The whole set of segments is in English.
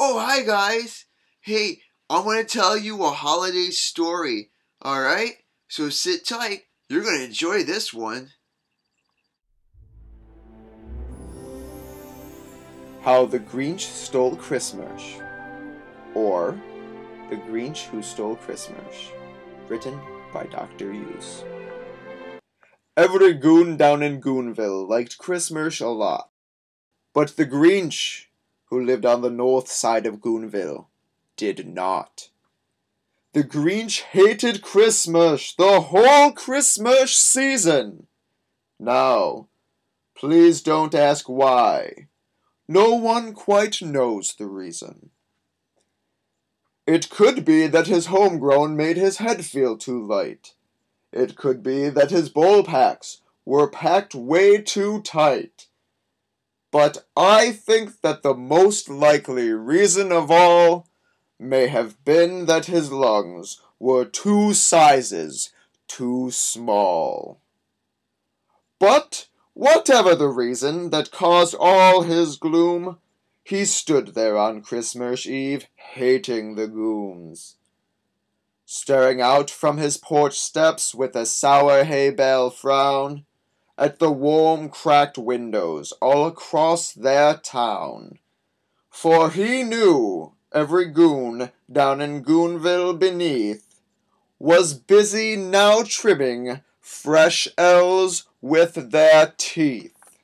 Oh, hi guys. Hey, I'm going to tell you a holiday story, alright? So sit tight. You're going to enjoy this one. How the Grinch Stole Christmas, or The Grinch Who Stole Christmas, written by Dr. Hughes. Every goon down in Goonville liked Christmas a lot, but the Grinch, who lived on the north side of Goonville, did not. The Grinch hated Christmas the whole Christmas season. Now, please don't ask why. No one quite knows the reason. It could be that his homegrown made his head feel too light. It could be that his bowl packs were packed way too tight. But I think that the most likely reason of all may have been that his lungs were 2 sizes too small. But whatever the reason that caused all his gloom, he stood there on Christmas Eve hating the goons. Staring out from his porch steps with a sour hay bale frown at the warm cracked windows all across their town. For he knew every goon down in Goonville beneath was busy now trimming fresh L's with their teeth.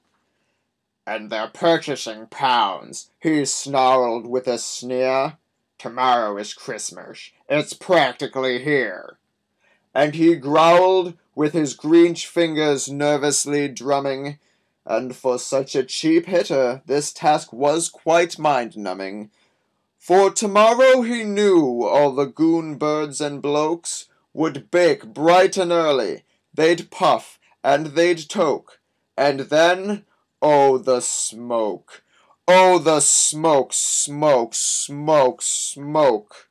"And they're purchasing pounds," he snarled with a sneer. "Tomorrow is Christmas. It's practically here." And he growled with his Grinch fingers nervously drumming, and for such a cheap hitter this task was quite mind-numbing. For tomorrow he knew all the goon birds and blokes would bake bright and early. They'd puff and they'd toke, and then, oh, the smoke! Oh, the smoke, smoke, smoke, smoke!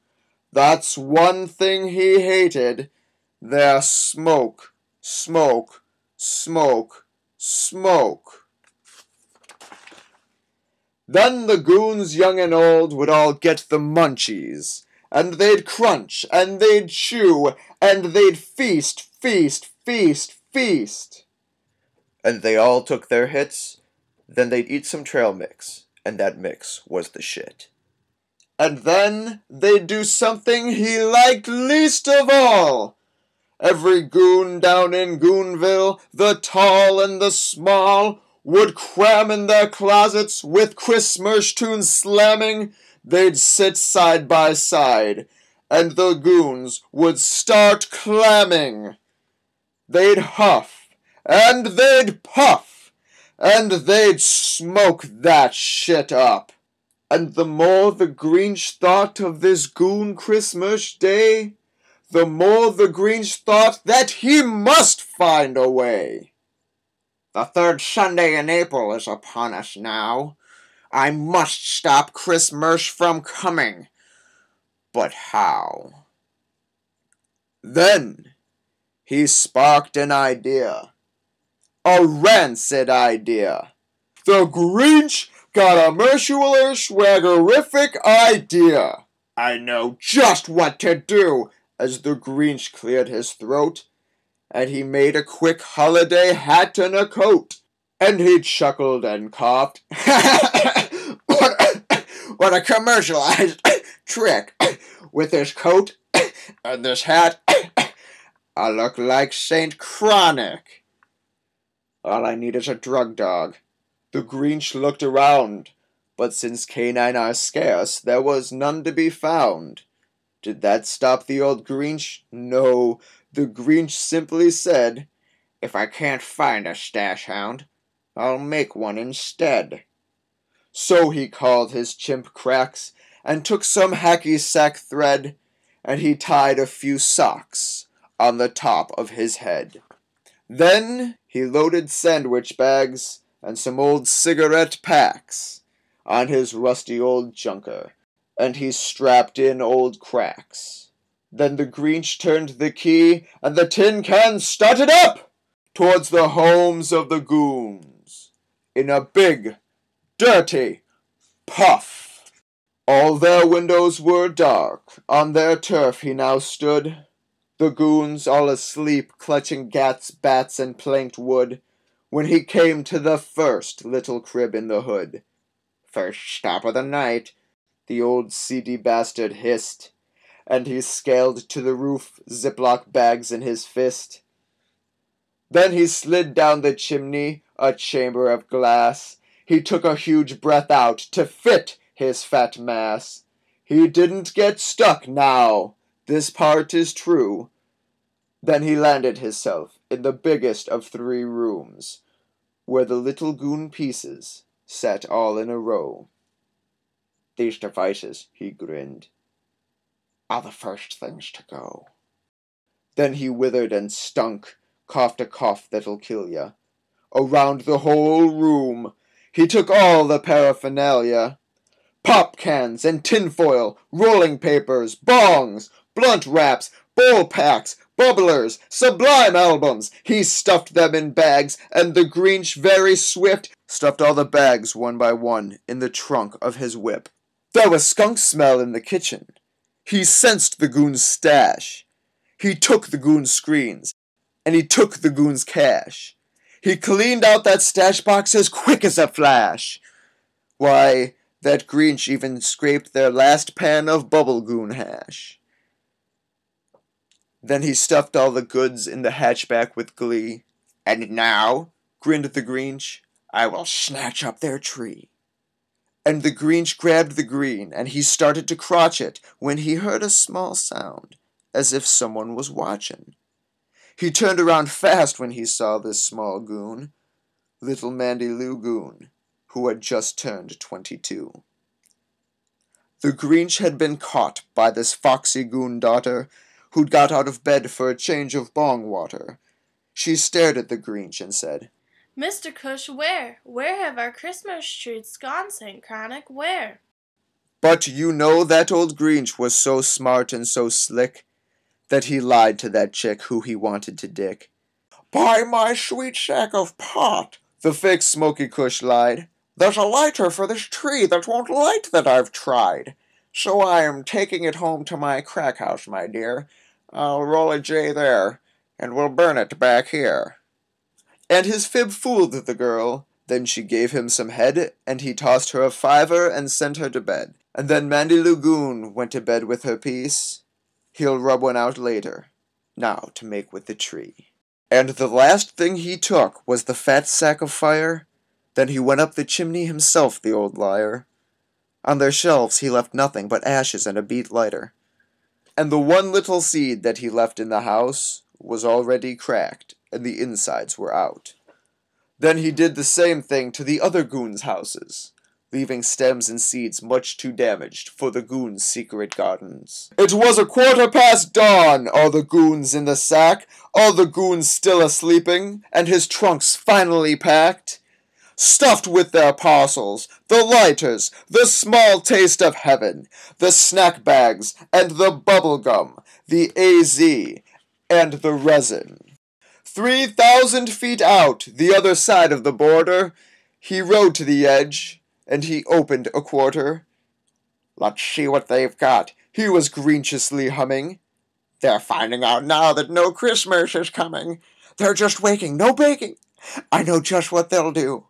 That's one thing he hated, their smoke, smoke, smoke, smoke. Then the goons young and old would all get the munchies, and they'd crunch, and they'd chew, and they'd feast, feast, feast, feast. And they all took their hits, then they'd eat some trail mix, and that mix was the shit. And then they'd do something he liked least of all. Every goon down in Goonville, the tall and the small, would cram in their closets with Christmas tunes slamming. They'd sit side by side, and the goons would start clamming. They'd huff, and they'd puff, and they'd smoke that shit up. And the more the Grinch thought of this goon Christmas day, the more the Grinch thought that he must find a way. "The 3rd Sunday in April is upon us now. I must stop Christmas from coming. But how?" Then he sparked an idea. A rancid idea. The Grinch got a mercurial swaggerific idea. "I know just what to do," as the Grinch cleared his throat, and he made a quick holiday hat and a coat, and he chuckled and coughed. What a commercialized trick! With this coat and this hat, I look like Saint Chronic. All I need is a drug dog. The Grinch looked around, but since canine are scarce, there was none to be found. Did that stop the old Grinch? No, the Grinch simply said, "If I can't find a stash hound, I'll make one instead." So he called his chimp Cracks, and took some hacky sack thread, and he tied a few socks on the top of his head. Then he loaded sandwich bags and some old cigarette packs on his rusty old junker, and he strapped in old Cracks. Then the Grinch turned the key, and the tin can started up towards the homes of the goons in a big, dirty puff. All their windows were dark, on their turf he now stood, the goons all asleep, clutching gats, bats, and planked wood, when he came to the first little crib in the hood. "First stop of the night," the old seedy bastard hissed, and he scaled to the roof, Ziploc bags in his fist. Then he slid down the chimney, a chamber of glass. He took a huge breath out to fit his fat mass. He didn't get stuck now, this part is true. Then he landed himself in the biggest of 3 rooms, where the little goon pieces sat all in a row. "These devices," he grinned, "are the first things to go." Then he withered and stunk, coughed a cough that'll kill ya. Around the whole room he took all the paraphernalia. Pop cans and tinfoil, rolling papers, bongs, blunt wraps, bowl packs, bubblers, sublime albums. He stuffed them in bags, and the Grinch, very swift, stuffed all the bags one by one in the trunk of his whip. There was skunk smell in the kitchen. He sensed the goon's stash. He took the goon's screens, and he took the goon's cash. He cleaned out that stash box as quick as a flash. Why, that Grinch even scraped their last pan of bubble goon hash. Then he stuffed all the goods in the hatchback with glee. "And now," grinned the Grinch, "I will snatch up their tree." And the Grinch grabbed the green, and he started to crotch it, when he heard a small sound, as if someone was watching. He turned around fast when he saw this small goon, little Mandy Lou Goon, who had just turned 22. The Grinch had been caught by this foxy goon daughter, who'd got out of bed for a change of bong water. She stared at the Grinch and said, "Mr. Cush, where? Where have our Christmas trees gone, St. Chronic, where?" But you know that old Grinch was so smart and so slick that he lied to that chick who he wanted to dick. "Buy my sweet sack of pot," the fake Smoky Cush lied. "There's a lighter for this tree that won't light that I've tried. So I am taking it home to my crack house, my dear. I'll roll a J there, and we'll burn it back here." And his fib fooled the girl. Then she gave him some head, and he tossed her a $5 and sent her to bed. And then Mandy Lou Goon went to bed with her piece. He'll rub one out later, now to make with the tree. And the last thing he took was the fat sack of fire. Then he went up the chimney himself, the old liar. On their shelves he left nothing but ashes and a beet lighter. And the one little seed that he left in the house was already cracked, and the insides were out. Then he did the same thing to the other goons' houses, leaving stems and seeds much too damaged for the goons' secret gardens. It was 1/4 dawn, all the goons in the sack, all the goons still a-sleeping, and his trunks finally packed, stuffed with their parcels, the lighters, the small taste of heaven, the snack bags, and the bubble gum, the AZ, and the resin. 3,000 feet out, the other side of the border, he rode to the edge, and he opened a quarter. "Let's see what they've got," he was grinchiously humming. "They're finding out now that no Christmas is coming. They're just waking, no baking. I know just what they'll do."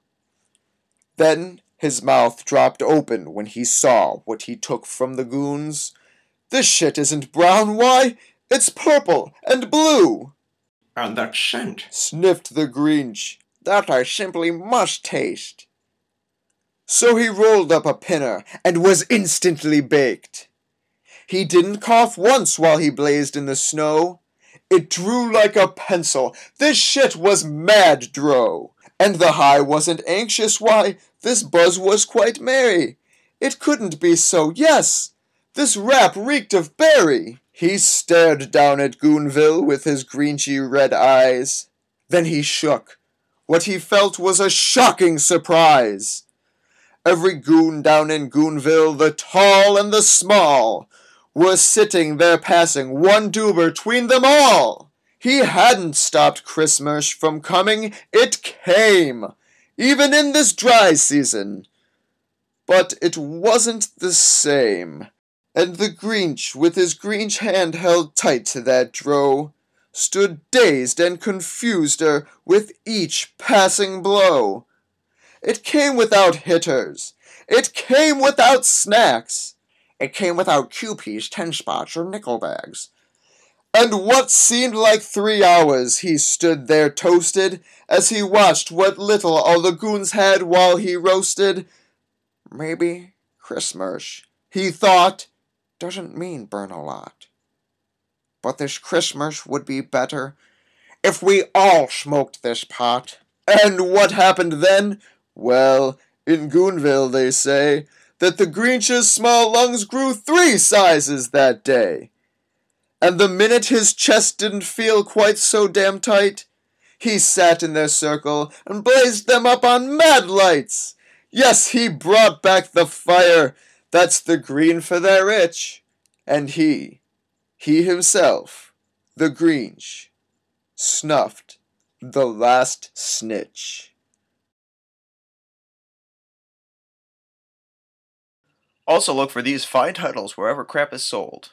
Then his mouth dropped open when he saw what he took from the goons. "This shit isn't brown, why, it's purple and blue." "And that scent," sniffed the Grinch, "that I simply must taste." So he rolled up a pinner and was instantly baked. He didn't cough once while he blazed in the snow. It drew like a pencil. This shit was mad dro. And the high wasn't anxious, why, this buzz was quite merry. It couldn't be so, yes, this rap reeked of berry. He stared down at Goonville with his Grinchy red eyes. Then he shook. What he felt was a shocking surprise. Every goon down in Goonville, the tall and the small, were sitting there passing, one doober tween them all. He hadn't stopped Christmas from coming, it came, even in this dry season. but it wasn't the same. And the Grinch, with his Grinch hand held tight to that dro, stood dazed and confused'er with each passing blow. It came without hitters. It came without snacks. It came without Kewpies, 10 spots, or nickel bags. And what seemed like 3 hours he stood there toasted, as he watched what little all the goons had while he roasted. Maybe Christmas, he thought, doesn't mean burn a lot. But this Christmas would be better if we all smoked this pot. And what happened then? Well, in Goonville they say that the Grinch's small lungs grew 3 sizes that day. And the minute his chest didn't feel quite so damn tight, he sat in their circle and blazed them up on mad lights. Yes, he brought back the fire. That's the green for their itch. And he himself, the Grinch, snuffed the last snitch. Also look for these fine titles wherever crap is sold.